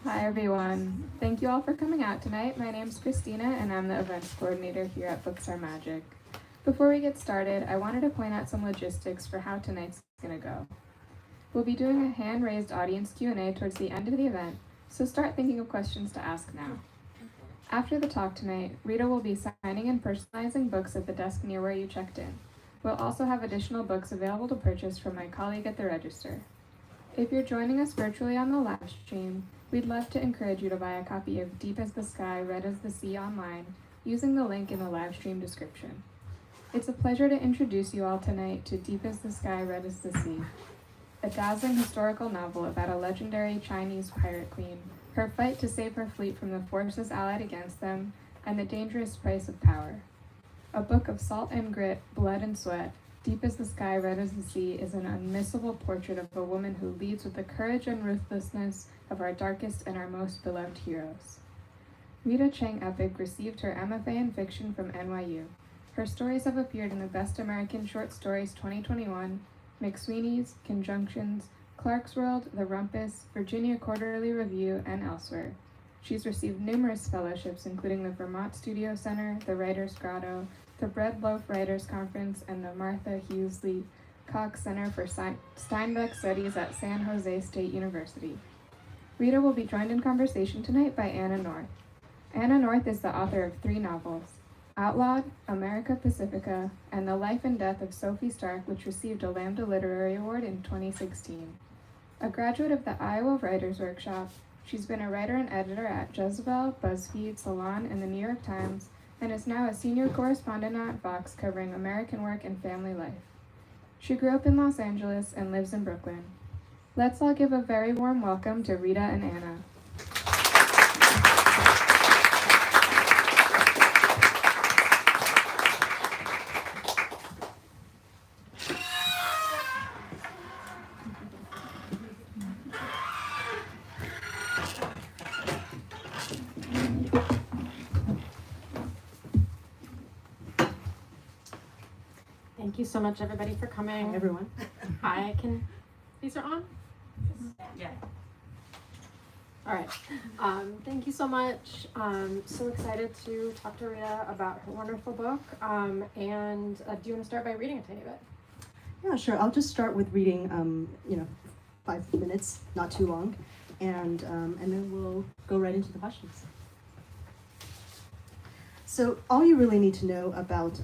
Hi everyone. Thank you all for coming out tonight. My name's Christina and I'm the events coordinator here at Books Are Magic. Before we get started, I wanted to point out some logistics for how tonight's gonna go. We'll be doing a hand-raised audience Q&A towards the end of the event, so start thinking of questions to ask now. After the talk tonight, Rita will be signing and personalizing books at the desk near where you checked in. We'll also have additional books available to purchase from my colleague at the register. If you're joining us virtually on the live stream, we'd love to encourage you to buy a copy of Deep as the Sky, Red as the Sea online using the link in the live stream description. It's a pleasure to introduce you all tonight to Deep as the Sky, Red as the Sea, a dazzling historical novel about a legendary Chinese pirate queen, her fight to save her fleet from the forces allied against them, and the dangerous price of power. A book of salt and grit, blood and sweat, Deep as the Sky, Red as the Sea is an unmissable portrait of a woman who leads with the courage and ruthlessness of our darkest and our most beloved heroes. Rita Chang-Eppig received her MFA in fiction from NYU. Her stories have appeared in the Best American Short Stories 2021, McSweeney's, Conjunctions, Clark's World, The Rumpus, Virginia Quarterly Review, and elsewhere. She's received numerous fellowships, including the Vermont Studio Center, the Writers' Grotto, the Bread Loaf Writers Conference, and the Martha Hughesley Cox Center for Steinbeck Studies at San Jose State University. Rita will be joined in conversation tonight by Anna North. Anna North is the author of 3 novels, Outlawed, America Pacifica, and The Life and Death of Sophie Stark, which received a Lambda Literary Award in 2016. A graduate of the Iowa Writers Workshop, she's been a writer and editor at Jezebel, BuzzFeed, Salon, and the New York Times, and is now a senior correspondent at Vox covering American work and family life. She grew up in Los Angeles and lives in Brooklyn. Let's all give a very warm welcome to Rita and Anna. Thank you so much, everybody, for coming. Hi, everyone. Hi, these are on? Yeah. All right. Thank you so much. So excited to talk to Rita about her wonderful book. And do you want to start by reading a tiny bit? Yeah, sure. I'll just start with reading, 5 minutes, not too long, and then we'll go right into the questions. So all you really need to know about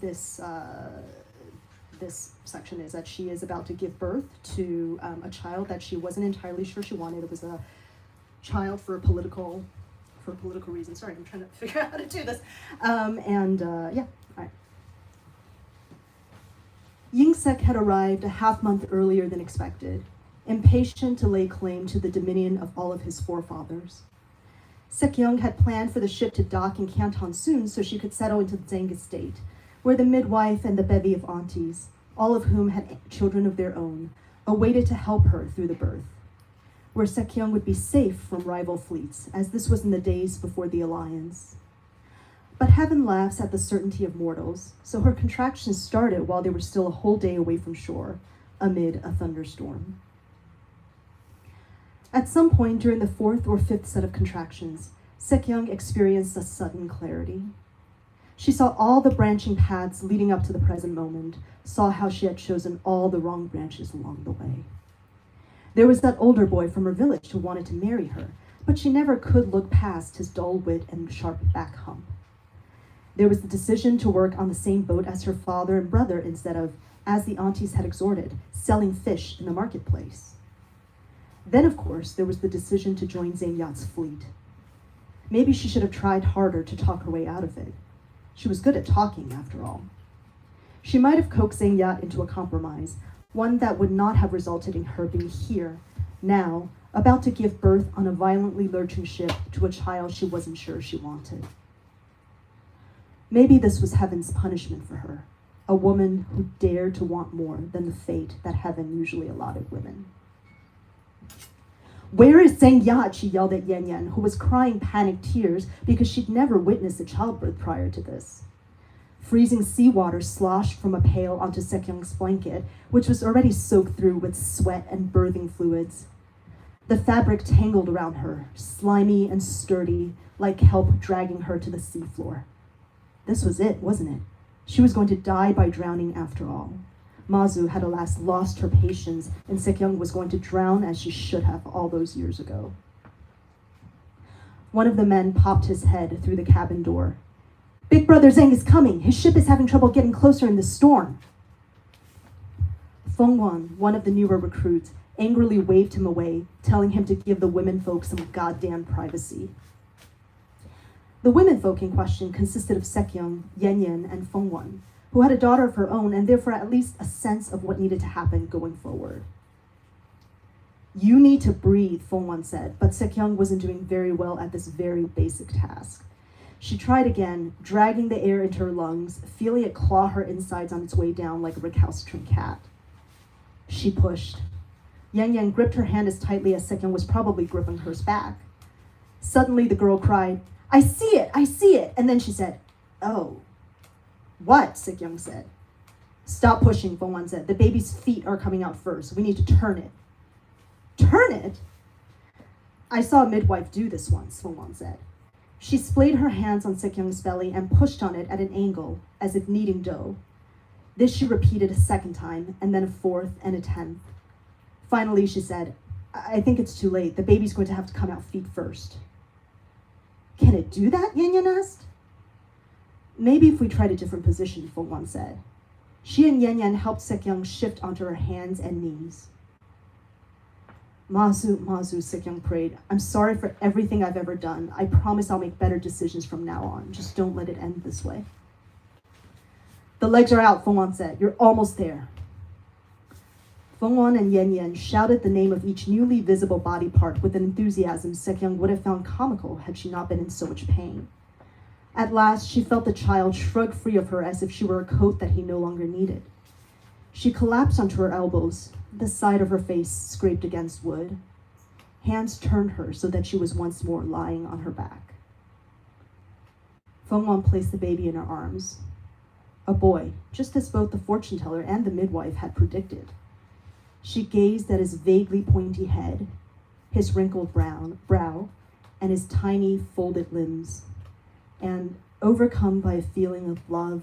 this section is that she is about to give birth to a child that she wasn't entirely sure she wanted. It was a child for political reasons. Sorry, I'm trying to figure out how to do this. All right. Ying-sek had arrived a half-month earlier than expected, impatient to lay claim to the dominion of all of his forefathers. Sek-young had planned for the ship to dock in Canton soon so she could settle into the Zhang estate, where the midwife and the bevy of aunties, all of whom had children of their own, awaited to help her through the birth, where Sek-young would be safe from rival fleets, as this was in the days before the alliance. But heaven laughs at the certainty of mortals, so her contractions started while they were still a whole day away from shore, amid a thunderstorm. At some point during the 4th or 5th set of contractions, Sek-young experienced a sudden clarity. She saw all the branching paths leading up to the present moment, saw how she had chosen all the wrong branches along the way. There was that older boy from her village who wanted to marry her, but she never could look past his dull wit and sharp back hump. There was the decision to work on the same boat as her father and brother instead of, as the aunties had exhorted, selling fish in the marketplace. Then, of course, there was the decision to join Zhang Yat's fleet. Maybe she should have tried harder to talk her way out of it. She was good at talking, after all. She might have coaxed Zhang Yat into a compromise, one that would not have resulted in her being here, now, about to give birth on a violently lurching ship to a child she wasn't sure she wanted. Maybe this was heaven's punishment for her, a woman who dared to want more than the fate that heaven usually allotted women. "Where is Zhang Yat?" she yelled at Yan Yan, who was crying panicked tears because she'd never witnessed a childbirth prior to this. Freezing seawater sloshed from a pail onto Sek-young's blanket, which was already soaked through with sweat and birthing fluids. The fabric tangled around her, slimy and sturdy, like kelp dragging her to the seafloor. This was it, wasn't it? She was going to die by drowning after all. Mazu had alas lost her patience, and Sekyung was going to drown as she should have all those years ago. One of the men popped his head through the cabin door. "Big Brother Zhang is coming. His ship is having trouble getting closer in the storm." Feng Wan, one of the newer recruits, angrily waved him away, telling him to give the womenfolk some goddamn privacy. The womenfolk in question consisted of Sekyung, Yan, and Feng Wan, who had a daughter of her own and therefore at least a sense of what needed to happen going forward. "You need to breathe," Feng Wan said, but Sekyung wasn't doing very well at this very basic task. She tried again, dragging the air into her lungs, feeling it claw her insides on its way down like a recalcitrant cat. She pushed. Yan gripped her hand as tightly as Sekyung was probably gripping hers back. Suddenly the girl cried, I see it, and then she said, "Oh." "What?" Sekyung said. "Stop pushing," Feng Wan said. "The baby's feet are coming out first. We need to turn it." "Turn it?" "I saw a midwife do this once," Feng Wan said. She splayed her hands on Sekyung's belly and pushed on it at an angle, as if kneading dough. This she repeated a second time, and then a fourth and a 10th. Finally, she said, "I think it's too late. The baby's going to have to come out feet first." "Can it do that?" Yan asked. "Maybe if we tried a different position," Feng Wan said. She and Yan helped Sekyung shift onto her hands and knees. Mazu, Sekyung prayed. "I'm sorry for everything I've ever done. I promise I'll make better decisions from now on. Just don't let it end this way." "The legs are out," Feng Wan said. "You're almost there." Feng Wan and Yan shouted the name of each newly visible body part with an enthusiasm Sekyung would have found comical had she not been in so much pain. At last, she felt the child shrug free of her as if she were a coat that he no longer needed. She collapsed onto her elbows, the side of her face scraped against wood. Hands turned her so that she was once more lying on her back. Feng Wan placed the baby in her arms. A boy, just as both the fortune teller and the midwife had predicted. She gazed at his vaguely pointy head, his wrinkled brow, and his tiny folded limbs, and overcome by a feeling of love,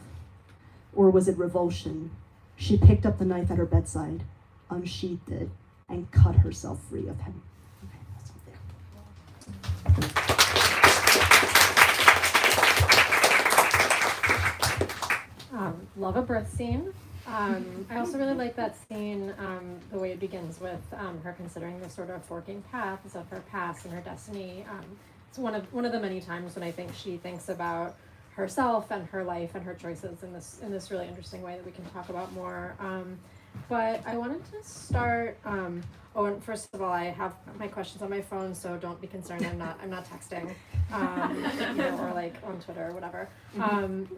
or was it revulsion, she picked up the knife at her bedside, unsheathed it, and cut herself free of him. Okay, that's up there. Love a birth scene. I also really like that scene, the way it begins with her considering the sort of forking paths of her past and her destiny. It's one of the many times when I think she thinks about herself and her life and her choices in this really interesting way that we can talk about more. But I wanted to start. And first of all, I have my questions on my phone, so don't be concerned. I'm not texting, or like on Twitter or whatever.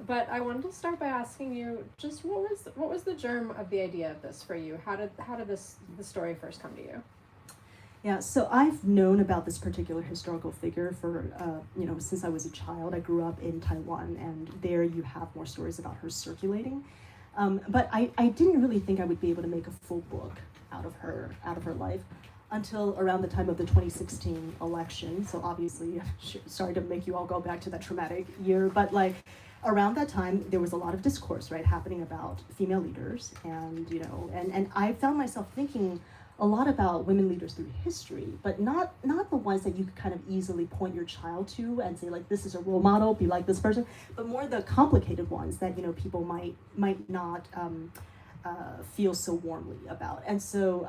But I wanted to start by asking you, just what was the germ of the idea of this for you? How did the story first come to you? Yeah, so I've known about this particular historical figure for, since I was a child. I grew up in Taiwan, and there you have more stories about her circulating. But I didn't really think I would be able to make a full book out of her life until around the time of the 2016 election. So obviously, sorry to make you all go back to that traumatic year, but like around that time, there was a lot of discourse, right, happening about female leaders, and and I found myself thinking a lot about women leaders through history, but not the ones that you could kind of easily point your child to and say, like, this is a role model, be like this person, but more the complicated ones that people might not feel so warmly about. And so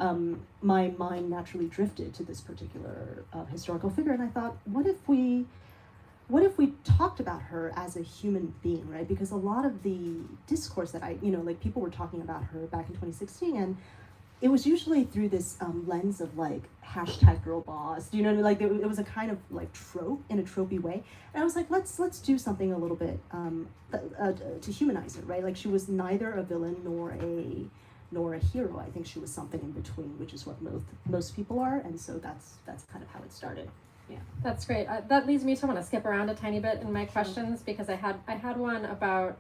my mind naturally drifted to this particular historical figure, and I thought, what if we talked about her as a human being, right? Because a lot of the discourse that people were talking about her back in 2016, and it was usually through this lens of like #girlboss. Do you know what I mean? Like it was a kind of like trope in a tropey way. And I was like, let's do something a little bit to humanize her, right? Like she was neither a villain nor a hero. I think she was something in between, which is what most people are. And so that's kind of how it started. Yeah, that's great. That leads me to want to skip around a tiny bit in my questions, because I had one about.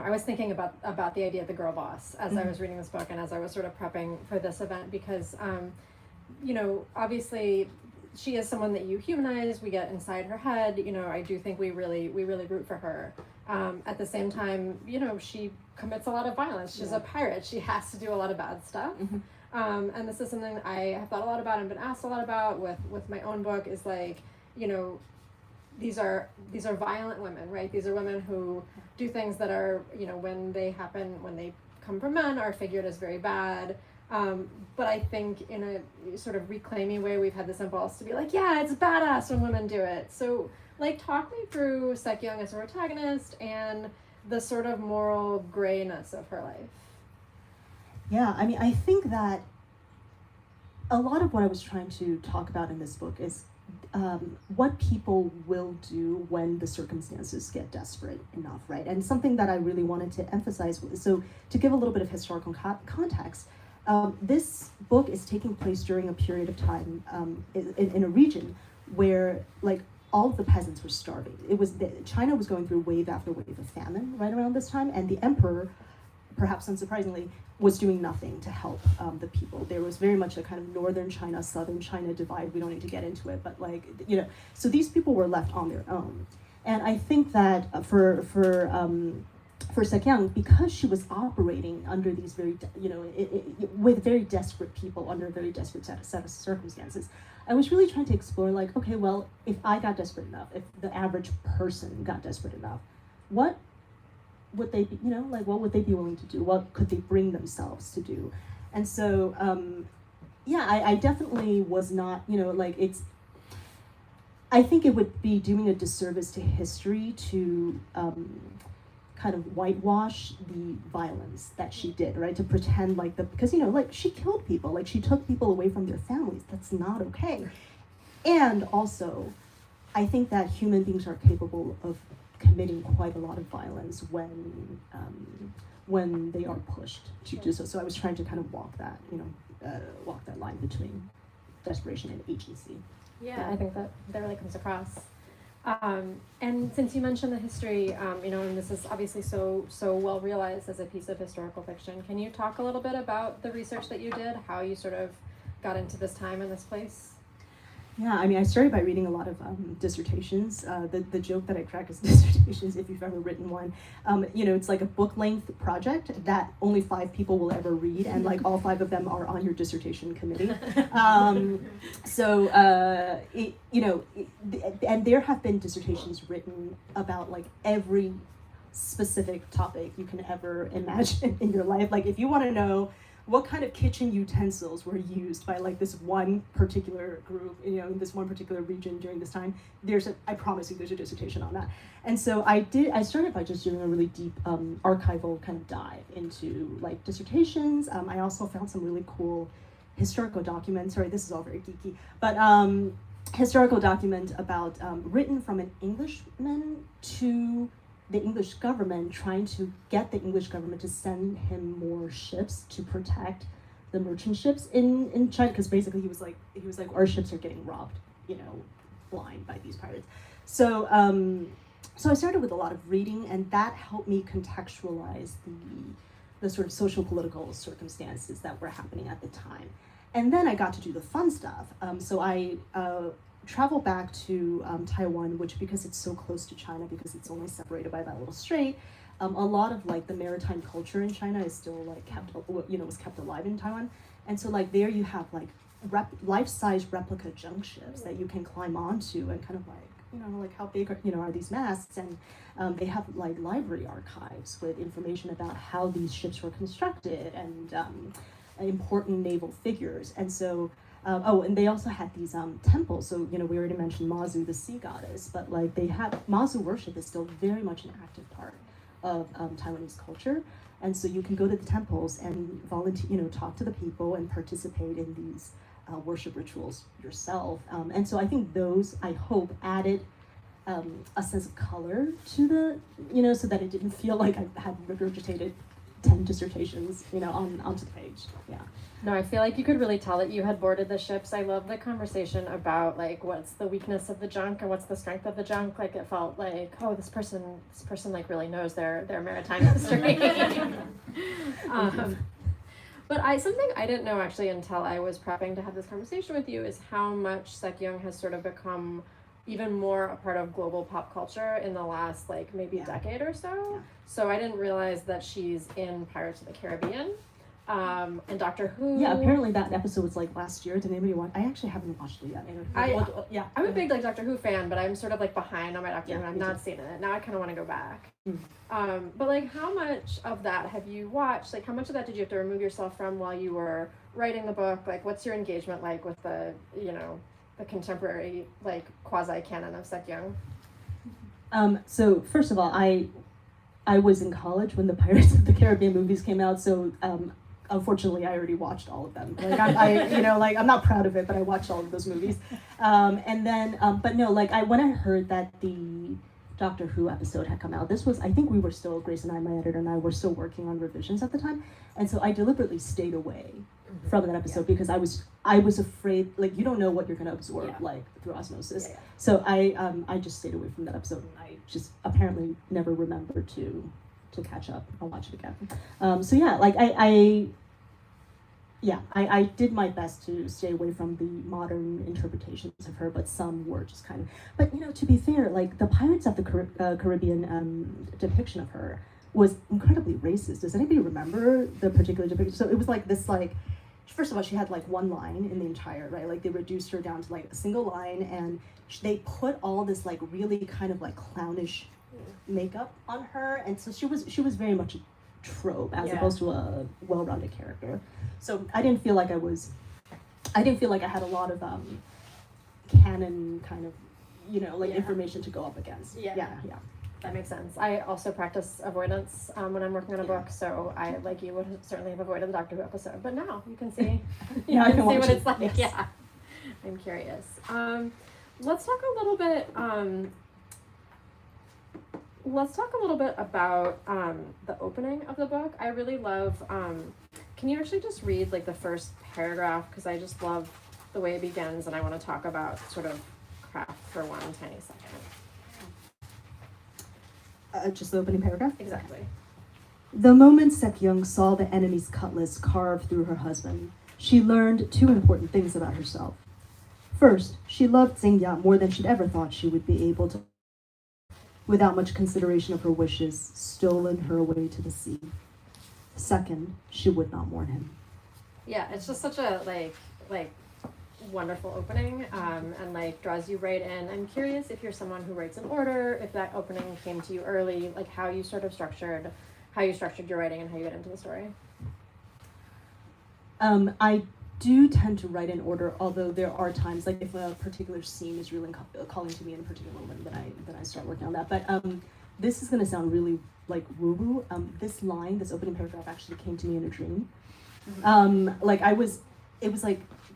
I was thinking about the idea of the girl boss as I was reading this book and as I was sort of prepping for this event, because obviously she is someone that you humanize, we get inside her head, I do think we really root for her. At the same time, she commits a lot of violence. She's a pirate. She has to do a lot of bad stuff. And this is something I have thought a lot about and been asked a lot about with my own book is like, these are violent women, right? These are women who do things that are, when they come from men, are figured as very bad. But I think in a sort of reclaiming way, we've had this impulse to be like, yeah, it's badass when women do it. So, like, talk me through Sek-Young as a protagonist and the sort of moral grayness of her life. Yeah, I mean, I think that a lot of what I was trying to talk about in this book is what people will do when the circumstances get desperate enough, right? And something that I really wanted to emphasize, so to give a little bit of historical context, this book is taking place during a period of time in a region where, like, all of the peasants were starving. China was going through wave after wave of famine right around this time, and the emperor, perhaps unsurprisingly, was doing nothing to help the people. There was very much a kind of northern China, southern China divide. We don't need to get into it, but so these people were left on their own. And I think that for Sek-Young, because she was operating under these very, with very desperate people under a very desperate set of circumstances, I was really trying to explore, like, okay, well, if I got desperate enough, if the average person got desperate enough, what would they be, what would they be willing to do? What could they bring themselves to do? And so, I definitely was not, I think it would be doing a disservice to history to kind of whitewash the violence that she did, right? To pretend because she killed people, she took people away from their families. That's not okay. And also, I think that human beings are capable of committing quite a lot of violence when they are pushed to do so. So I was trying to kind of walk that line between desperation and agency. Yeah, I think that really comes across. And since you mentioned the history, and this is obviously so well realized as a piece of historical fiction, can you talk a little bit about the research that you did, how you sort of got into this time and this place? Yeah, I mean, I started by reading a lot of dissertations. The joke that I crack is dissertations, if you've ever written one. It's like a book-length project that only 5 people will ever read, and like all 5 of them are on your dissertation committee. And there have been dissertations written about like every specific topic you can ever imagine in your life. Like, if you want to know what kind of kitchen utensils were used by like this one particular group, in this one particular region during this time, I promise you there's a dissertation on that. And so I started by just doing a really deep archival kind of dive into like dissertations. I also found some really cool historical documents. Sorry, this is all very geeky, but historical document about written from an Englishman to the English government, trying to get the English government to send him more ships to protect the merchant ships in China, because basically he was like our ships are getting robbed, blind by these pirates. So I started with a lot of reading, and that helped me contextualize the sort of social political circumstances that were happening at the time. And then I got to do the fun stuff. So I travel back to Taiwan, which, because it's so close to China, because it's only separated by that little strait, a lot of like the maritime culture in China is still like was kept alive in Taiwan. And so like there you have like life-size replica junk ships that you can climb onto, and kind of like how big are these masts, and they have like library archives with information about how these ships were constructed and important naval figures. And so and they also had these temples. So, we already mentioned Mazu, the sea goddess, but like Mazu worship is still very much an active part of Taiwanese culture. And so you can go to the temples and volunteer, talk to the people and participate in these worship rituals yourself. And so I think those, I hope, added a sense of color to the, so that it didn't feel like I had regurgitated 10 dissertations, onto the page. Yeah. No, I feel like you could really tell that you had boarded the ships. I love the conversation about like what's the weakness of the junk and what's the strength of the junk. Like, it felt like, oh, this person like really knows their maritime history. Something I didn't know actually until I was prepping to have this conversation with you is how much Sekyung has sort of become even more a part of global pop culture in the last like maybe decade or so. Yeah. So I didn't realize that she's in Pirates of the Caribbean, and Doctor Who. Yeah, apparently that episode was like last year. Did anybody watch? I actually haven't watched it yet. I'm a big like Doctor Who fan, but I'm sort of like behind on my Doctor Who. Yeah, I've me not too. seen it. Now I kind of want to go back. Mm. But like, how much of that have you watched? Like, how much of that did you have to remove yourself from while you were writing the book? Like, what's your engagement like with the, the contemporary like quasi canon of Sekyung? So first of all, I was in college when the Pirates of the Caribbean movies came out, so unfortunately I already watched all of them. Like I'm not proud of it, but I watched all of those movies. But no, like when I heard that the Doctor Who episode had come out, I think we were still, Grace and I, my editor and I, were still working on revisions at the time, and so I deliberately stayed away from that episode because I was afraid, like you don't know what you're gonna absorb like through osmosis. So I just stayed away from that episode, and I just apparently never remembered to catch up. I'll watch it again. So yeah, like I did my best to stay away from the modern interpretations of her, but some were just kind of. But to be fair, like the Pirates of the Caribbean depiction of her was incredibly racist. Does anybody remember the particular depiction? So it was like this, like, first of all, she had like one line in the entire, right? Like they reduced her down to like a single line, and they put all this like really kind of like clownish makeup on her, and so she was very much a trope as opposed to a well-rounded character. So I didn't feel like I had a lot of canon kind of information to go up against. Yeah. That makes sense. I also practice avoidance when I'm working on a book, so I, like you, would certainly have avoided the Doctor Who episode. But now you can see, you can see what it's like. Yes. Yeah, I'm curious. Let's talk a little bit. Let's talk a little bit about the opening of the book. I really love. Can you actually just read like the first paragraph, because I just love the way it begins, and I want to talk about sort of craft for one tiny second. Just the opening paragraph? Exactly. The moment Sekyung saw the enemy's cutlass carved through her husband, she learned two important things about herself. First, she loved Xingya more than she'd ever thought she would be able to, without much consideration of her wishes, stolen her away to the sea. Second, she would not mourn him. Yeah, it's just such a like wonderful opening, and like draws you right in. I'm curious if you're someone who writes in order, if that opening came to you early, like how you structured your writing and how you get into the story. I do tend to write in order, although there are times, like if a particular scene is really calling to me in a particular moment, then I start working on that. But this is going to sound really like woo-woo. This opening paragraph actually came to me in a dream.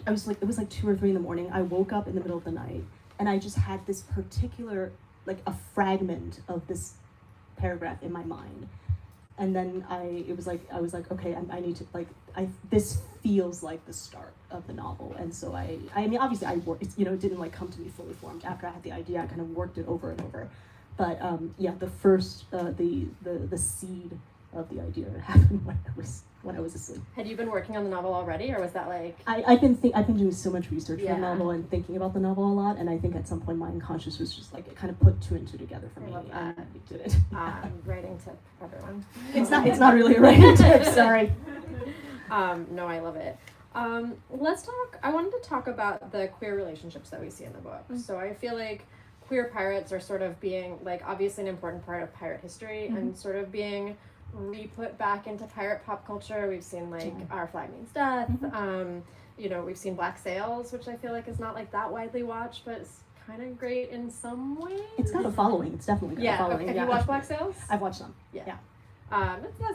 It was like 2 or 3 in the morning. I woke up in the middle of the night, and I just had this particular, like a fragment of this paragraph in my mind. And then I was like, okay, I need to, this feels like the start of the novel. And so I mean, obviously I worked, it didn't like come to me fully formed. After I had the idea, I kind of worked it over and over. But the first, the seed of the idea happened when I was asleep. Had you been working on the novel already, or was that like? I've been doing so much research for the novel and thinking about the novel a lot, and I think at some point my unconscious was just like, it kind of put 2 and 2 together for me, and we did it. Writing tip for everyone. It's not really a writing tip, sorry. No, I love it. I wanted to talk about the queer relationships that we see in the book. Mm-hmm. So I feel like queer pirates are sort of being, like, obviously an important part of pirate history, mm-hmm. and sort of being re-put back into pirate pop culture. We've seen, like, Our Flag Means Death. Mm-hmm. We've seen Black Sails, which I feel like is not, like, that widely watched, but it's kind of great in some ways. It's got a following. It's definitely got a following. Have you watched Black Sails? I've watched some. Yeah.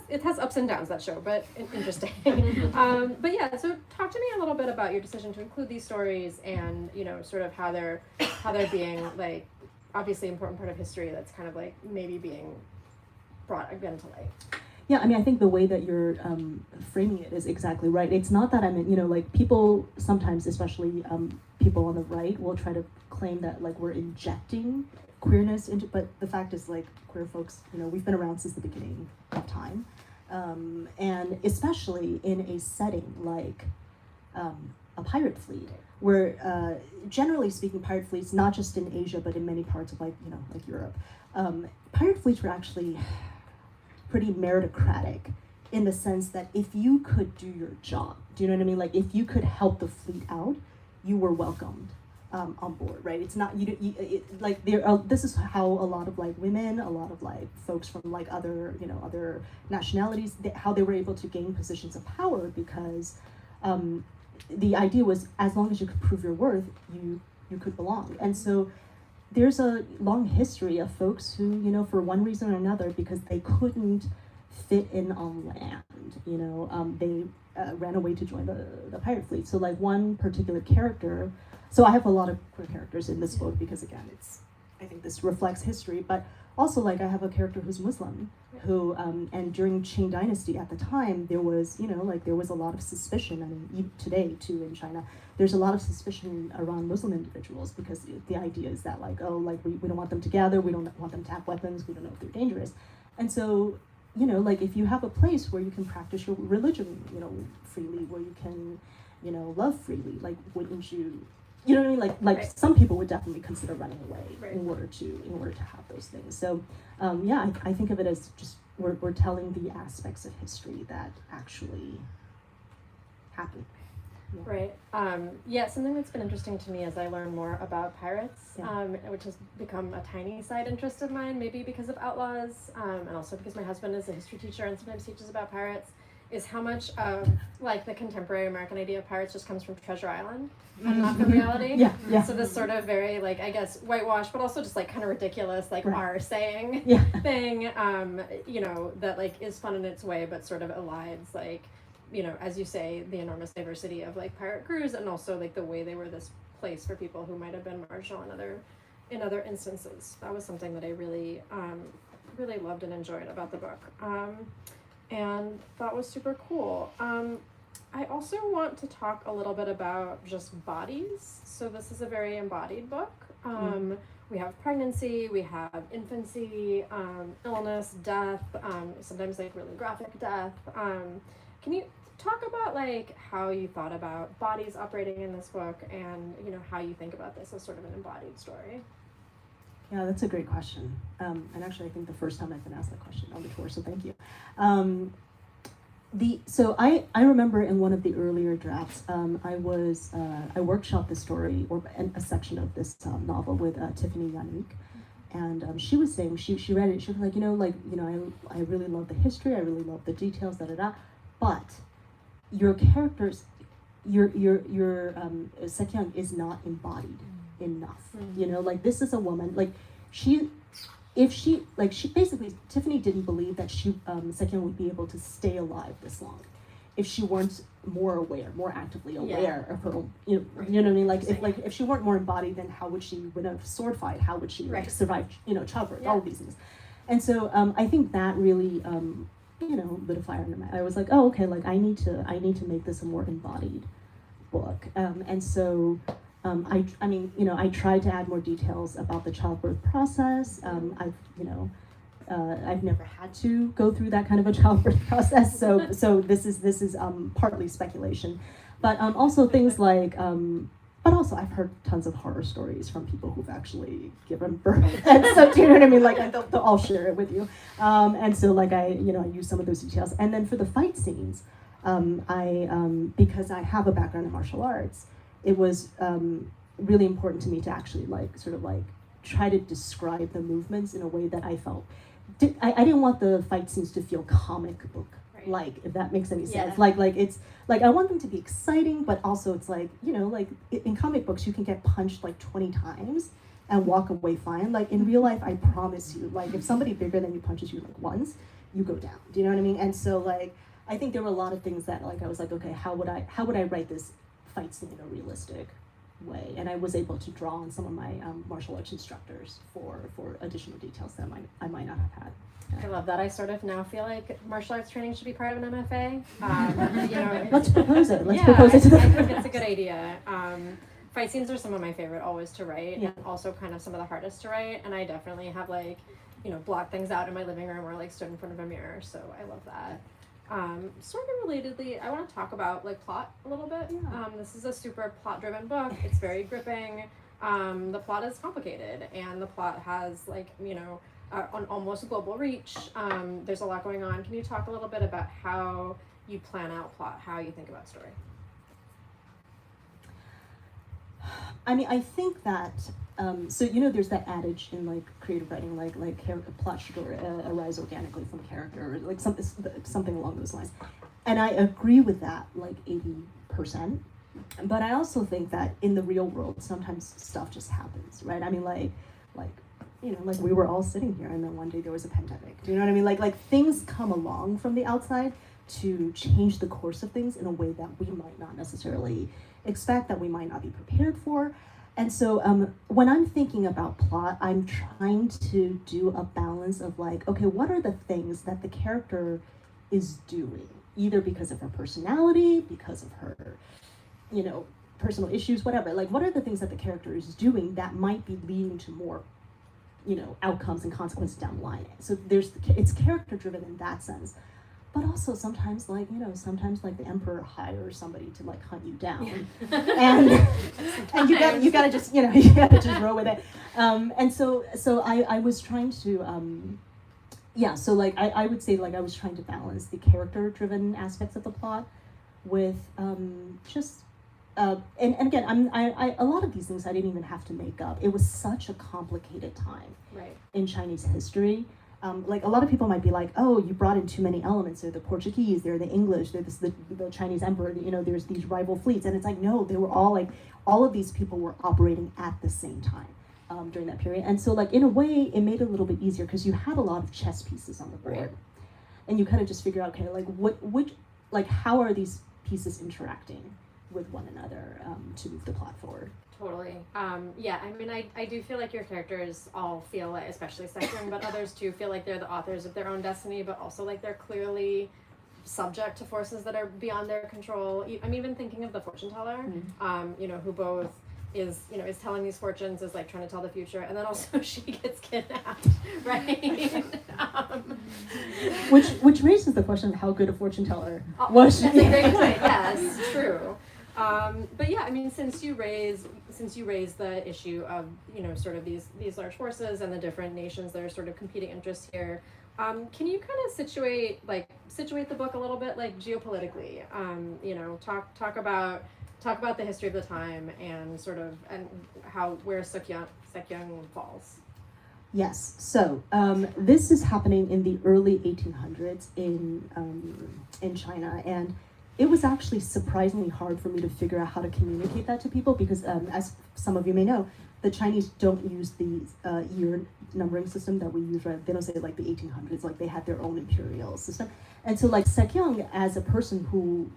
It has ups and downs, that show, but interesting. But yeah, so talk to me a little bit about your decision to include these stories, and sort of how they're being, like, obviously important part of history that's kind of like maybe being brought again to light. Yeah, I mean, I think the way that you're framing it is exactly right. It's not that like people sometimes, especially people on the right, will try to claim that like we're injecting queerness into, but the fact is, like, queer folks, we've been around since the beginning of time, and especially in a setting like a pirate fleet, where generally speaking, pirate fleets, not just in Asia but in many parts of like Europe, pirate fleets were actually pretty meritocratic in the sense that if you could do your job, do you know what I mean? Like if you could help the fleet out, you were welcomed on board, right? It's not like this is how a lot of like women, a lot of like folks from like other nationalities, how they were able to gain positions of power, because the idea was as long as you could prove your worth, you could belong. And so there's a long history of folks who, for one reason or another, because they couldn't fit in on land, they ran away to join the pirate fleet. So like one particular character, so I have a lot of queer characters in this book because again, I think this reflects history, but also like I have a character who's Muslim, who and during Qing Dynasty at the time, there was there was a lot of suspicion. I mean, even today too in China, there's a lot of suspicion around Muslim individuals, because the idea is that like, oh, like we don't want them to gather, we don't want them to have weapons, we don't know if they're dangerous. And so like if you have a place where you can practice your religion freely, where you can love freely, like wouldn't you know what I mean? Like Right. some people would definitely consider running away Right. in order to have those things. So I think of it as just we're telling the aspects of history that actually happened. Right. Something that's been interesting to me as I learn more about pirates, which has become a tiny side interest of mine, maybe because of Outlaws, and also because my husband is a history teacher and sometimes teaches about pirates, is how much of like the contemporary American idea of pirates just comes from Treasure Island and not from reality. Yeah. So this sort of very like, I guess, whitewash, but also just like kind of ridiculous, like Right. saying Yeah. thing, that like is fun in its way, but sort of elides like, as you say, the enormous diversity of like pirate crews, and also like the way they were this place for people who might have been marginal in other instances. That was something that I really really loved and enjoyed about the book, and that was super cool. I also want to talk a little bit about just bodies. So this is a very embodied book. We have pregnancy, we have infancy, illness, death, sometimes like really graphic death. Can you talk about like how you thought about bodies operating in this book, and how you think about this as sort of an embodied story? Yeah, that's a great question. And actually, I think the first time I've been asked that question on the tour, so thank you. So I remember in one of the earlier drafts, I workshopped this story or a section of this novel with Tiffany Yannick, and she was saying she read it. She was like, I really love the history, I really love the details, but your characters, your Sekyung is not embodied enough. Like this is a woman, like she basically, Tiffany didn't believe that Sekyung would be able to stay alive this long if she weren't more actively aware of her own, you know what I mean? Like if she weren't more embodied, then how would she win a sword fight? How would she survive, childbirth, all of these things. And so I think that really lit a fire under my. I was like, oh, okay, like I need to make this a more embodied book. And so I tried to add more details about the childbirth process. I've never had to go through that kind of a childbirth process, so this is partly speculation, but also things like. But also, I've heard tons of horror stories from people who've actually given birth, and so do you know what I mean? Like, they'll all share it with you, and so like I use some of those details, and then for the fight scenes, because I have a background in martial arts. It was really important to me to actually try to describe the movements in a way that I felt. I didn't want the fight scenes to feel comic book like, if that makes any sense. Like it's like I want them to be exciting, but also it's like like in comic books you can get punched like 20 times and walk away fine. Like in real life, I promise you, like if somebody bigger than you punches you like once, you go down. Do you know what I mean? And so like I think there were a lot of things that like I was like, okay, how would I write this fight scene in a realistic way? And I was able to draw on some of my martial arts instructors for additional details that I might not have had. I love that. I sort of now feel like martial arts training should be part of an MFA. Let's propose it. Let's propose it to the I think it's a good idea. Fight scenes are some of my favorite always to write, and also kind of some of the hardest to write. And I definitely have blocked things out in my living room or stood in front of a mirror. So I love that. Sort of relatedly, I want to talk about like plot a little bit. Yeah. This is a super plot-driven book. It's very gripping. The plot is complicated, and the plot has like an almost global reach. There's a lot going on. Can you talk a little bit about how you plan out plot, how you think about story? I mean, I think that so there's that adage in like creative writing, like plot should arise organically from character, or like something along those lines, and I agree with that like 80%. But I also think that in the real world, sometimes stuff just happens, right? I mean, like we were all sitting here, and then one day there was a pandemic. Do you know what I mean? Like things come along from the outside to change the course of things in a way that we might not necessarily expect, that we might not be prepared for. And so when I'm thinking about plot, I'm trying to do a balance of like, okay, what are the things that the character is doing, either because of her personality, because of her, personal issues, whatever. Like, what are the things that the character is doing that might be leading to more, outcomes and consequences down the line? So it's character driven in that sense. But also sometimes like the emperor hires somebody to like hunt you down, and you gotta just roll with it. And so I was trying to so like I would say like I was trying to balance the character driven aspects of the plot with just and again I a lot of these things I didn't even have to make up. It was such a complicated time in Chinese history. Like a lot of people might be like, oh, you brought in too many elements. They're the Portuguese, they're the English, they're the Chinese emperor, there's these rival fleets. And it's like, no, they were all of these people were operating at the same time during that period. And so like, in a way, it made it a little bit easier because you had a lot of chess pieces on the board. Right. And you kind of just figure out, okay, like how are these pieces interacting with one another to move the plot forward? Totally. Yeah, I mean, I do feel like your characters all feel like, especially Sekyung, but others too feel like they're the authors of their own destiny, but also like they're clearly subject to forces that are beyond their control. I'm even thinking of the fortune teller, who both is telling these fortunes, is like trying to tell the future, and then also she gets kidnapped, right? Which raises the question of how good a fortune teller was. That's a great point. Yes, true. But yeah, I mean, since you raise the issue of sort of these large forces and the different nations that are sort of competing interests here, can you kind of situate the book a little bit like geopolitically? Talk about the history of the time and sort of where Sekyung falls. Yes. So this is happening in the early 1800s in China, and it was actually surprisingly hard for me to figure out how to communicate that to people because, as some of you may know, the Chinese don't use the year numbering system that we use, right? They don't say like the 1800s, like they had their own imperial system. And so like Sekyung, as a person who,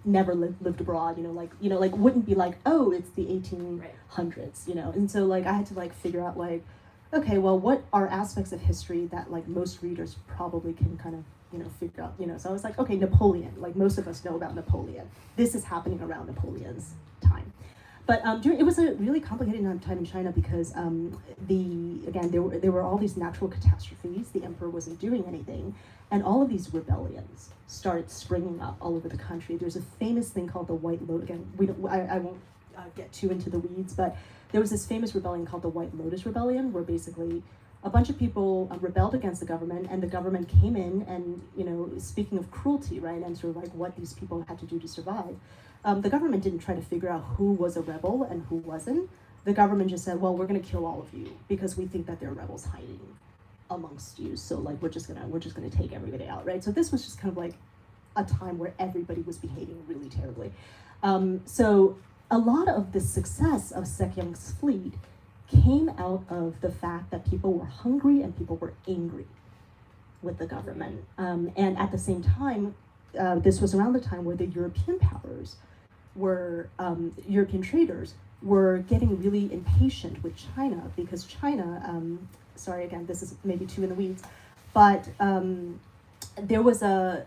never lived abroad, wouldn't be like, oh, it's the 1800s, And so like I had to like figure out like, okay, well, what are aspects of history that like most readers probably can kind of figure out, so I was like, okay, Napoleon, like most of us know about Napoleon. This is happening around Napoleon's time. But it was a really complicated time in China because there were all these natural catastrophes. The emperor wasn't doing anything. And all of these rebellions started springing up all over the country. There's a famous thing called the White Lotus. Again, I won't get too into the weeds, but there was this famous rebellion called the White Lotus Rebellion, where basically a bunch of people rebelled against the government, and the government came in and, speaking of cruelty, right, and sort of like what these people had to do to survive, the government didn't try to figure out who was a rebel and who wasn't. The government just said, well, we're going to kill all of you because we think that there are rebels hiding amongst you. So like we're just gonna take everybody out, right? So this was just kind of like a time where everybody was behaving really terribly. So a lot of the success of Sekyung's fleet came out of the fact that people were hungry and people were angry with the government. And at the same time, this was around the time where the European powers European traders were getting really impatient with China because China, sorry again, this is maybe too in the weeds, but there was the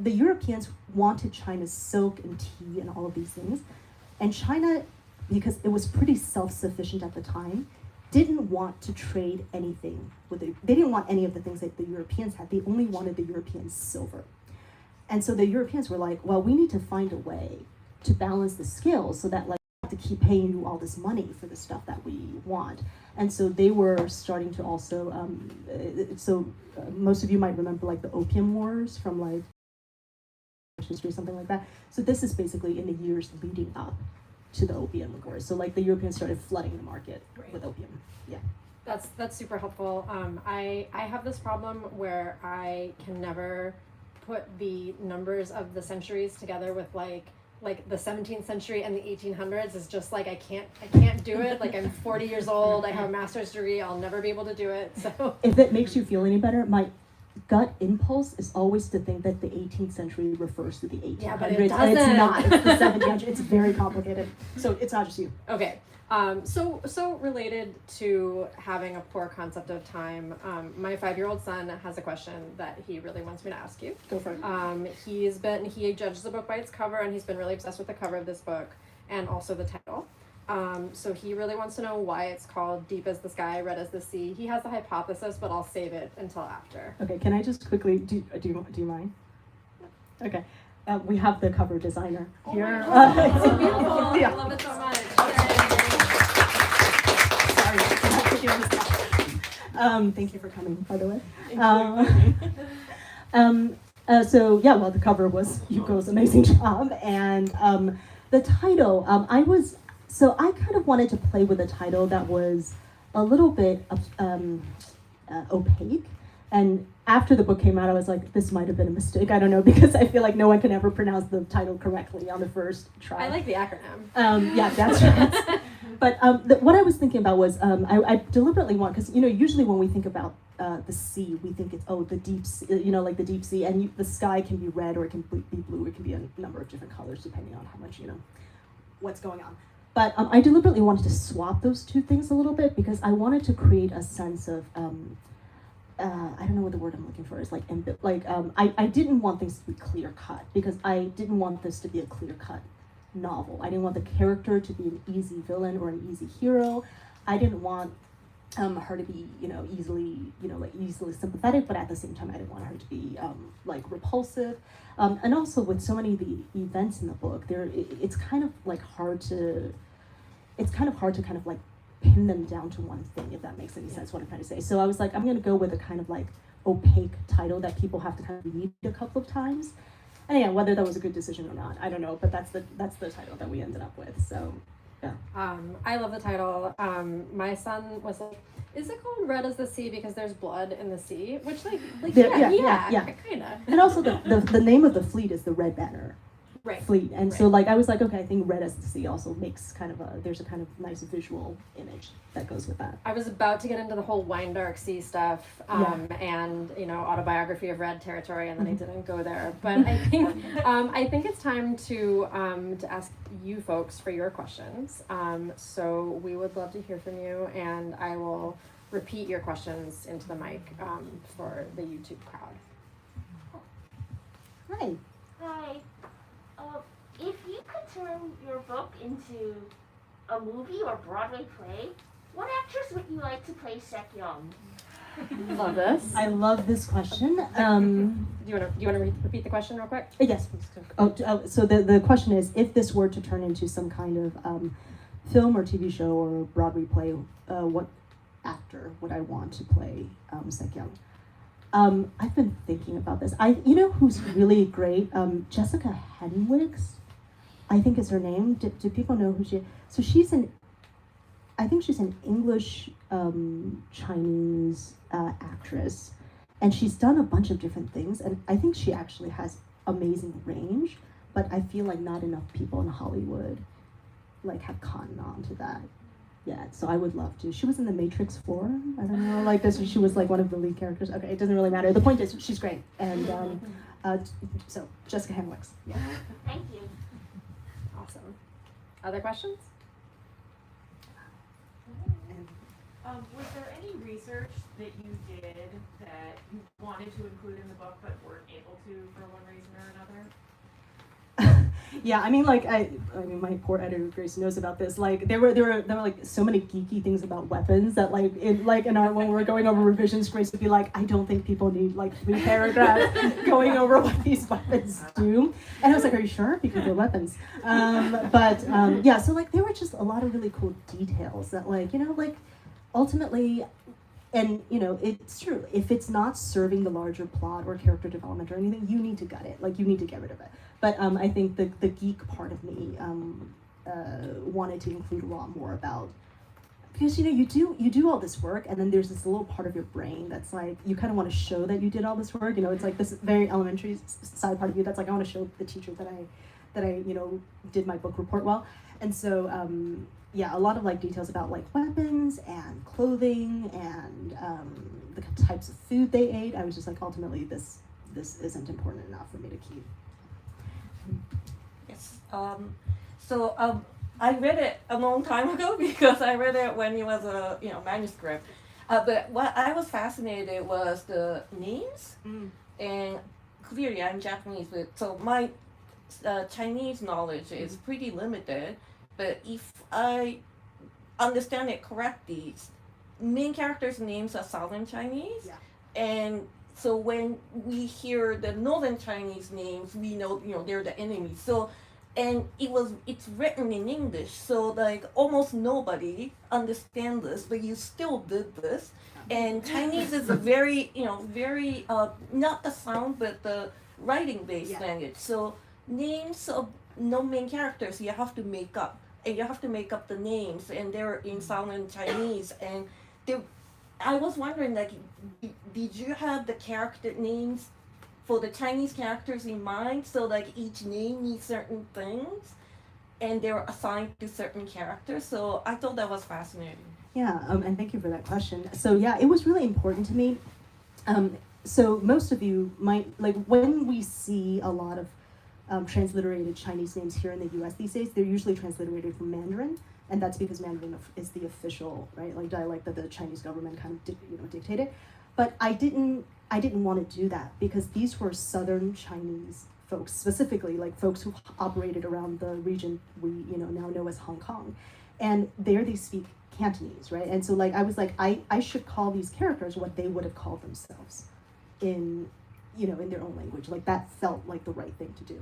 Europeans wanted China's silk and tea and all of these things, and China, because it was pretty self-sufficient at the time, didn't want to trade anything with they didn't want any of the things that the Europeans had. They only wanted the European silver. And so the Europeans were like, well, we need to find a way to balance the scales so that like we have to keep paying you all this money for the stuff that we want. And so they were starting to also, most of you might remember like the Opium Wars from like history, something like that. So this is basically in the years leading up to the Opium Wars. So like the Europeans started flooding the market with opium. Yeah. That's super helpful. I have this problem where I can never put the numbers of the centuries together with like the 17th century and the 1800s is just like I can't do it. Like I'm 40 years old, I have a master's degree, I'll never be able to do it. So if it makes you feel any better, my gut impulse is always to think that the 18th century refers to the 1800s. Yeah, but it doesn't. And it's not. It's the 1700s. It's very complicated. So it's not just you. Okay. So related to having a poor concept of time, my 5-year-old son has a question that he really wants me to ask you. Go for it. He judges the book by its cover, and he's been really obsessed with the cover of this book and also the title. So he really wants to know why it's called Deep as the Sky, Red as the Sea. He has a hypothesis, but I'll save it until after. Okay, can I just quickly, do you mind? Okay. We have the cover designer here. It's so beautiful. Yeah. I love it so much. Thank you for coming, by the way. Thank So the cover was Yuko's amazing job, and the title. I kind of wanted to play with a title that was a little bit opaque, and after the book came out, I was like, this might have been a mistake. I don't know, because I feel like no one can ever pronounce the title correctly on the first try. I like the acronym. Yeah, that's right. But what I was thinking about was I deliberately want, because usually when we think about the sea, we think it's the deep sea, like the deep sea, and the sky can be red or it can be blue. It can be a number of different colors depending on how much what's going on. But I deliberately wanted to swap those two things a little bit because I wanted to create a sense of I don't know what the word I'm looking for is, I didn't want things to be clear cut because I didn't want this to be a clear cut novel. I didn't want the character to be an easy villain or an easy hero. I didn't want her to be easily sympathetic, but at the same time I didn't want her to be repulsive. And also with so many of the events in the book, it's kind of hard to kind of pin them down to one thing, if that makes any sense what I'm trying to say. So I was like, I'm gonna go with a kind of opaque title that people have to kind of read a couple of times. And yeah, whether that was a good decision or not, I don't know, but that's the title that we ended up with. So yeah. I love the title. My son was like, is it called Red as the Sea because there's blood in the sea? Which yeah, kind of. And also the name of the fleet is the Red Banner fleet. And so I was like, okay, I think Red as the Sea also makes there's a kind of nice visual image that goes with that. I was about to get into the whole wine dark sea stuff and autobiography of Red territory, and then I didn't go there. But I think it's time to ask you folks for your questions. So we would love to hear from you, and I will repeat your questions into the mic for the YouTube crowd. Hi. Hi. If you could turn your book into a movie or Broadway play, what actress would you like to play Sek-young? Love this. I love this question. Do you want to repeat the question real quick? Yes, please. So the question is, if this were to turn into some kind of film or TV show or Broadway play, what actor would I want to play Sek-young? I've been thinking about this. Who's really great? Jessica Henwick's, I think is her name. Do people know who she is? So I think she's an English Chinese actress, and she's done a bunch of different things, and I think she actually has amazing range, but I feel like not enough people in Hollywood have cottoned on to that yet. So I would love to. She was in The Matrix 4. I don't know, this. She was one of the lead characters. Okay, it doesn't really matter. The point is, she's great, and so Jessica Henwick's. Yeah. Thank you. Awesome. Other questions? Was there any research that you did that you wanted to include in the book but weren't able to for one reason or another? Yeah, I mean, like, I mean, my poor editor Grace knows about this. Like, there were like so many geeky things about weapons that like in our when we're going over revisions, Grace would be like, I don't think people need like 3 paragraphs going over what these weapons do. And I was like, are you sure? Because they're weapons. Yeah, so like there were just a lot of really cool details that like like ultimately. And it's true. If it's not serving the larger plot or character development or anything, you need to gut it. Like you need to get rid of it. But I think the geek part of me wanted to include a lot more about because you do all this work, and then there's this little part of your brain that's like you kind of want to show that you did all this work. It's like this very elementary side part of you that's like I want to show the teacher that I did my book report well, and so. Yeah, a lot of like details about like weapons and clothing and the types of food they ate. I was just like, ultimately, this isn't important enough for me to keep. Yes. I read it a long time ago because I read it when it was a manuscript. But what I was fascinated was the names, and clearly I'm Japanese, so my Chinese knowledge is pretty limited. But if I understand it correctly, main characters' names are Southern Chinese, and so when we hear the Northern Chinese names, we know they're the enemies. So, and it's written in English, so like almost nobody understands this, but you still did this. And Chinese is a very very not the sound but the writing based language. So names of no main characters you have to make up. And you have to make up the names, and they're in Southern Chinese. And I was wondering, like, did you have the character names for the Chinese characters in mind? So, like, each name means certain things, and they were assigned to certain characters. So I thought that was fascinating. Yeah, and thank you for that question. So yeah, it was really important to me. So most of you might, like, when we see a lot of transliterated Chinese names here in the U.S. these days, they're usually transliterated from Mandarin, and that's because Mandarin is the official, right, like dialect that the Chinese government kind of dictated. But I didn't want to do that because these were Southern Chinese folks, specifically like folks who operated around the region we now know as Hong Kong, and there they speak Cantonese, right? And so like I was like I should call these characters what they would have called themselves in their own language. Like that felt like the right thing to do.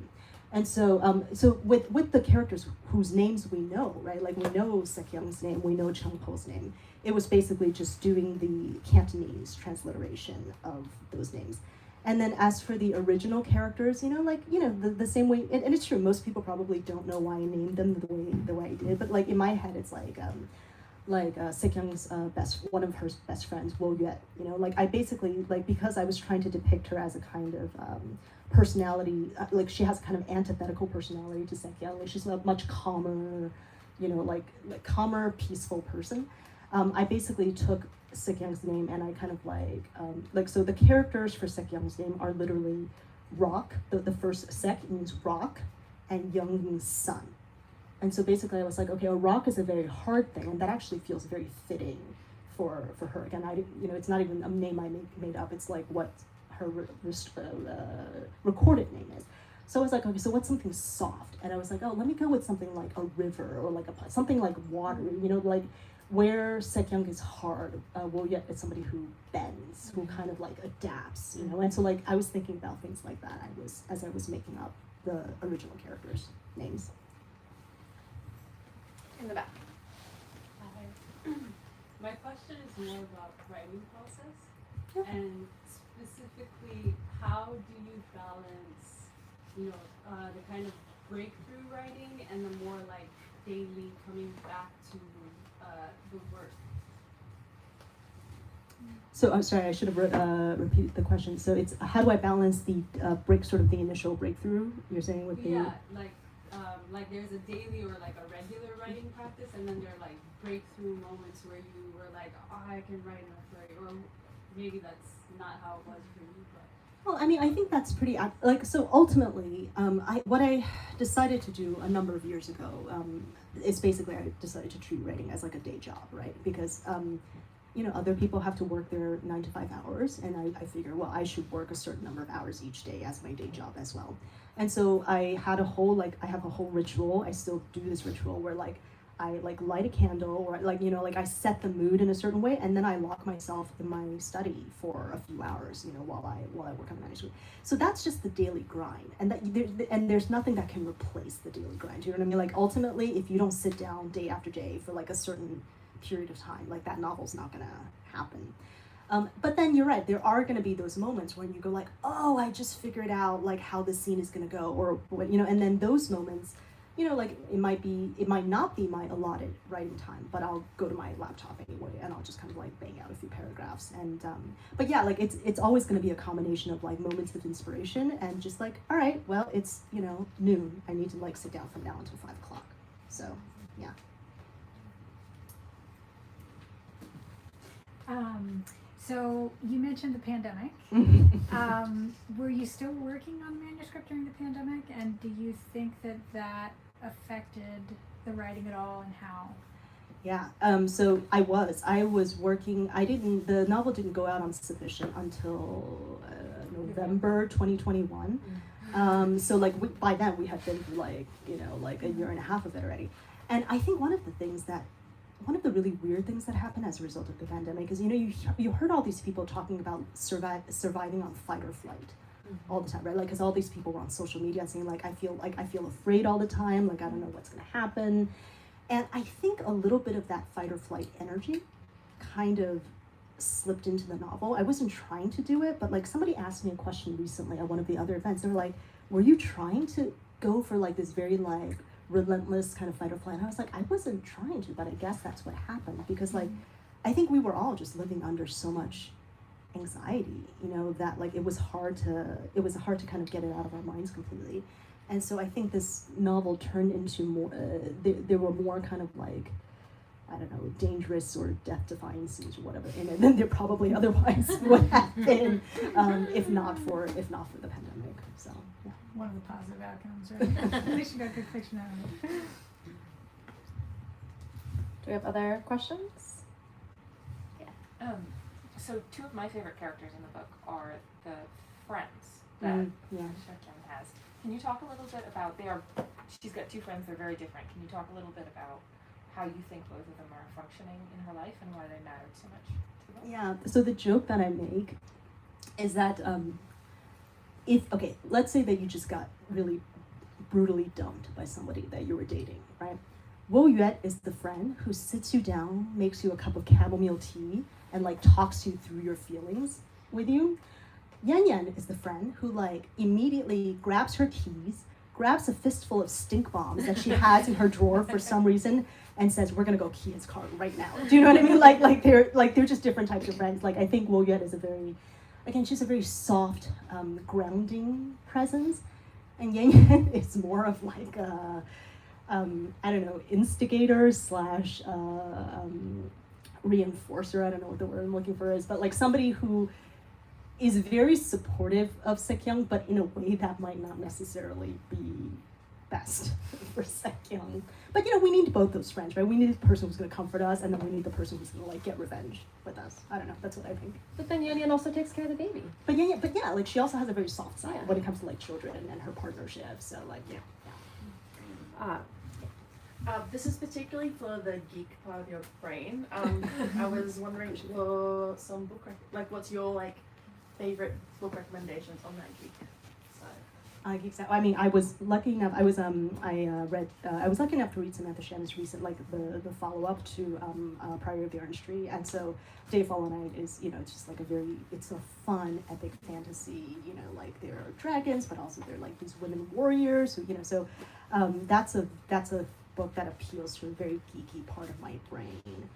And so so with the characters whose names we know, right? Like we know Sekyung's name, we know Cheng-Po's name. It was basically just doing the Cantonese transliteration of those names. And then as for the original characters, the same way, and it's true, most people probably don't know why I named them the way I did, but like in my head it's like Sekyung's one of her best friends, Wo Yue, like I basically, like, because I was trying to depict her as a kind of personality, like she has a kind of antithetical personality to Sekyung, like she's a much calmer, like calmer, peaceful person. I basically took Sekyung's name and I kind of so the characters for Sekyung's name are literally rock, the first Sek means rock, and Young means sun. And so basically I was like, okay, a rock is a very hard thing, and that actually feels very fitting for her. Again, it's not even a name I made up, it's like what her recorded name is. So I was like, okay, so what's something soft? And I was like, oh, let me go with something like a river or like something like water, like where Sekyung is hard, Wo Yue is somebody who bends, who kind of like adapts, And so like I was thinking about things like that as I was making up the original characters' names. In the back. My question is more about writing process, and specifically, how do you balance, the kind of breakthrough writing and the more like daily coming back to the work? So I'm sorry, I should have repeated the question. So it's how do I balance the the initial breakthrough? You're saying with the like there's a daily or like a regular writing practice, and then there are like breakthrough moments where you were like, oh, I can write enough, right? Or maybe that's not how it was for you, but. Well, I mean, I think that's pretty so ultimately, what I decided to do a number of years ago is basically I decided to treat writing as like a day job, right? Because other people have to work their 9 to 5 hours, and I figure, well, I should work a certain number of hours each day as my day job as well. And so I have a whole ritual. I still do this ritual where I light a candle, or I set the mood in a certain way, and then I lock myself in my study for a few hours, while I work on the manuscript. So that's just the daily grind, and there's nothing that can replace the daily grind. You know what I mean? Like, ultimately, if you don't sit down day after day for a certain period of time, that novel's not gonna happen. But then you're right, there are gonna be those moments when you go oh, I just figured out how this scene is gonna go, or and then those moments, it might not be my allotted writing time, but I'll go to my laptop anyway, and I'll just kind of bang out a few paragraphs. And but yeah, it's always gonna be a combination of moments of inspiration and just all right, well, it's noon, I need to sit down from now until 5 o'clock. So yeah. So you mentioned the pandemic. Were you still working on the manuscript during the pandemic, and do you think that affected the writing at all, and how? Yeah, so I was working. The novel didn't go out on submission until November 2021. So by then we had been through a year and a half of it already. And I think one of the really weird things that happened as a result of the pandemic is, you heard all these people talking about surviving on fight or flight all the time, right? Because all these people were on social media saying I feel afraid all the time, I don't know what's gonna happen. And I think a little bit of that fight or flight energy kind of slipped into the novel. I wasn't trying to do it, but somebody asked me a question recently at one of the other events. They were like, were you trying to go for this very relentless kind of fight or flight? And I was I wasn't trying to, but I guess that's what happened, because I think we were all just living under so much anxiety, that it was hard to kind of get it out of our minds completely. And so I think this novel turned into more there were more kind of I don't know, dangerous or death-defying scenes or whatever in it than there probably otherwise would have been, if not for the pandemic. So yeah. One of the positive outcomes, right? At least you got good fiction out of it. Do we have other questions? So two of my favorite characters in the book are the friends that Chang-Eppig has. Can you talk a little bit about, she's got two friends, they're very different. Can you talk a little bit about how you think both of them are functioning in her life and why they mattered so much to the book? Yeah, so the joke that I make is that let's say that you just got really brutally dumped by somebody that you were dating, right? Wo Yue is the friend who sits you down, makes you a cup of chamomile tea, and talks you through your feelings with you. Yan Yan is the friend who immediately grabs her keys, grabs a fistful of stink bombs that she has in her drawer for some reason, and says, "We're gonna go key his car right now." Do you know what I mean? They're just different types of friends. I think Wo Yue is she's a very soft, grounding presence, and Yan Yan is more of I don't know, instigator slash reinforcer. I don't know what the word I'm looking for is, but somebody who is very supportive of Sekyung, but in a way that might not necessarily be best for Sekyung. But we need both those friends, right? We need the person who's going to comfort us, and then we need the person who's going to get revenge with us. I don't know. That's what I think. But then Yan Yan also takes care of the baby. But yeah, she also has a very soft side when it comes to children and her partnership. So this is particularly for the geek part of your brain. I was wondering for some book, what's your favorite book recommendations on that geek side? I mean, I was lucky enough. I was lucky enough to read Samantha Shannon's recent, the follow up to Priory of the Orange Tree, and so Day Follow Night is it's just it's a fun epic fantasy. There are dragons, but also there are these women warriors who so that's a book that appeals to a very geeky part of my brain.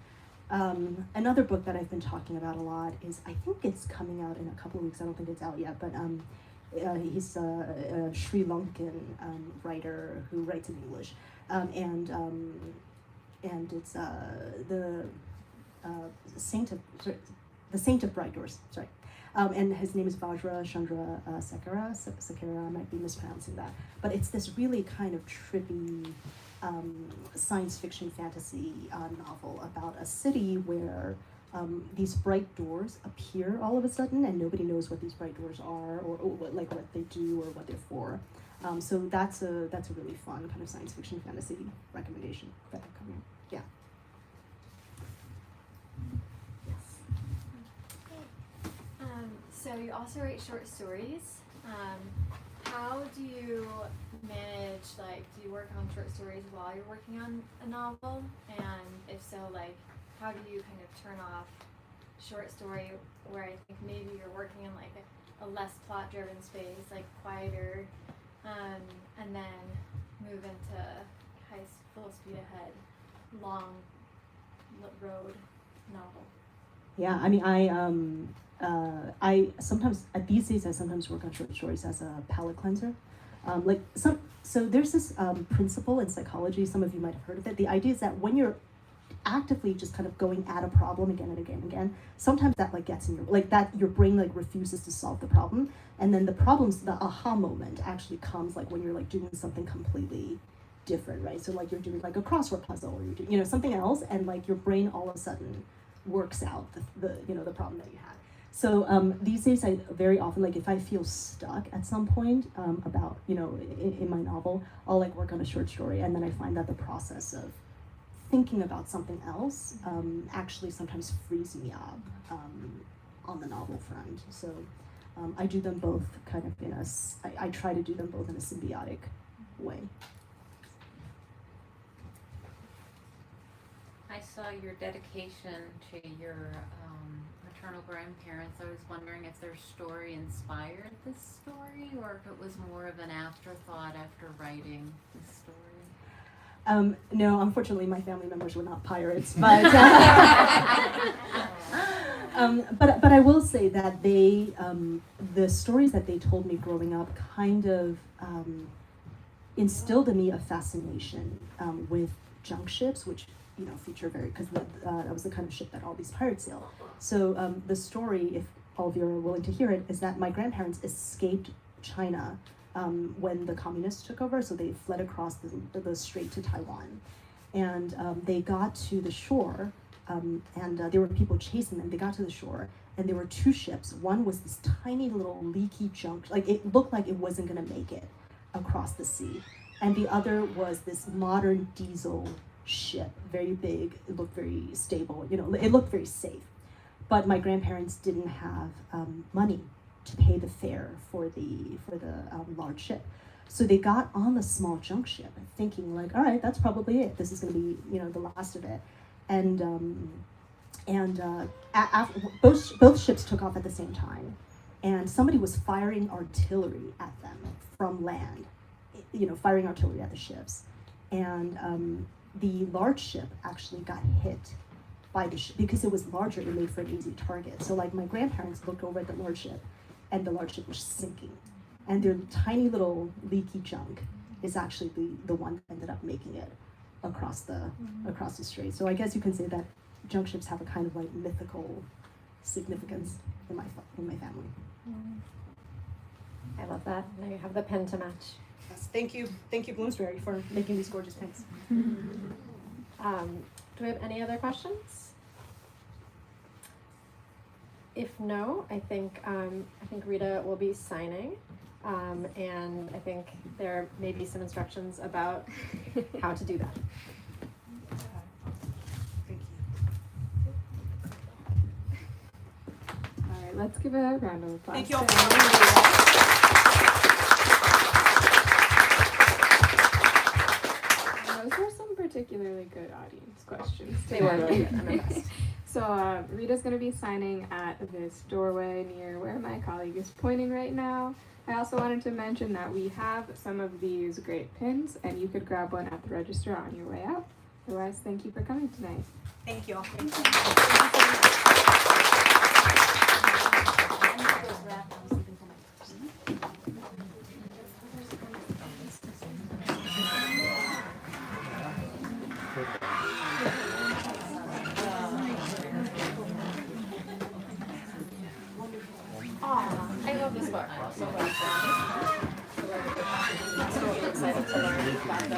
Another book that I've been talking about a lot is, I think it's coming out in a couple of weeks. I don't think it's out yet, but he's a Sri Lankan writer who writes in English, and it's the Saint of Bright Doors. Sorry, and his name is Vajra Chandra Sekara. I might be mispronouncing that, but it's this really kind of trippy science fiction fantasy novel about a city where these bright doors appear all of a sudden, and nobody knows what these bright doors are, or what they do, or what they're for. So that's a really fun kind of science fiction fantasy recommendation that I come here. Yeah. So you also write short stories. How do you manage, like, do you work on short stories while you're working on a novel? And if so, like, how do you kind of turn off short story where I think maybe you're working in like a less plot driven space, like quieter, and then move into full speed ahead, long road novel? Yeah, I mean, I sometimes these days I sometimes work on short stories as a palate cleanser. So there's this principle in psychology. Some of you might have heard of it. The idea is that when you're actively just kind of going at a problem again and again and again, sometimes that like gets in your brain like refuses to solve the problem, and then the aha moment actually comes like when you're like doing something completely different, right? So like you're doing like a crossword puzzle, or you're doing something else, and like your brain all of a sudden works out the problem that you had. So these days I very often, like if I feel stuck at some point about in my novel, I'll like work on a short story, and then I find that the process of thinking about something else actually sometimes frees me up on the novel front. So I do them both kind of I try to do them both in a symbiotic way. I saw your dedication to your maternal grandparents. I was wondering if their story inspired this story, or if it was more of an afterthought after writing this story. No, unfortunately, my family members were not pirates, but but I will say that they the stories that they told me growing up kind of instilled in me a fascination with junk ships, which feature because that was the kind of ship that all these pirates sail. So the story, if all of you are willing to hear it, is that my grandparents escaped China when the communists took over, so they fled across the strait to Taiwan. And they got to the shore, and there were people chasing them. They got to the shore, and there were two ships. One was this tiny little leaky junk, like it looked like it wasn't gonna make it across the sea. And the other was this modern diesel ship, very big, it looked very stable, it looked very safe. But my grandparents didn't have money to pay the fare for the large ship. So they got on the small junk ship thinking like, all right, that's probably it. This is going to be, the last of it. And both ships took off at the same time. And somebody was firing artillery at them from land, firing artillery at the ships. And the large ship actually got hit by the ship because it was larger. It made for an easy target. So like my grandparents looked over at the large ship, and the large ship was sinking, and their tiny little leaky junk is actually the one that ended up making it across the strait. So I guess you can say that junk ships have a kind of like mythical significance in my family. I love that. Now you have the pen to match. Yes, thank you Bloomsbury for making these gorgeous pens. Do we have any other questions? If no, I think Rita will be signing, and I think there may be some instructions about how to do that. Thank you. All right, let's give a round of applause. Thank you all. Those were some particularly good audience questions. They were really good. I'm impressed. So Rita's going to be signing at this doorway near where my colleague is pointing right now. I also wanted to mention that we have some of these great pins, and you could grab one at the register on your way out. Otherwise, thank you for coming tonight. Thank you all. I love this book. So glad so excited to learn about the